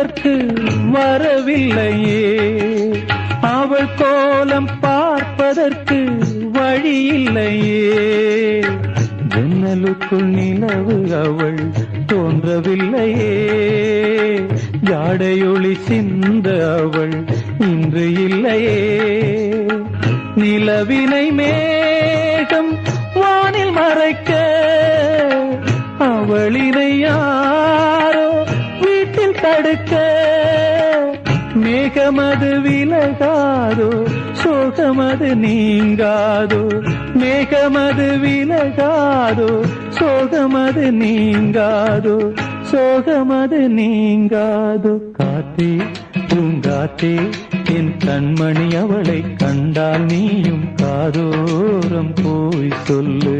பார்ப்பதற்கு வரவில்லையே, அவள் கோலம் பார்ப்பதற்கு வழி இல்லையே. ஜன்னலுக்குள் நிலவு அவள் தோன்றவில்லையே, ஜாடையொளி சிந்த அவள் இன்று இல்லையே. நிலவினை மேகம் வானில் மறைக்க, அவளினை யாரோ வீட்டில் தடுக்க. மேகமது விலகாதோ, சோகமது நீங்காதோ. மேகமது விலகாதோ, சோகமது நீங்காதோ. சோகமது நீங்காதோ. காத்தே பூங்காத்தே என் கண்மணி, அவளை கண்டால் நீயும் காதோரம் போய் சொல்லு.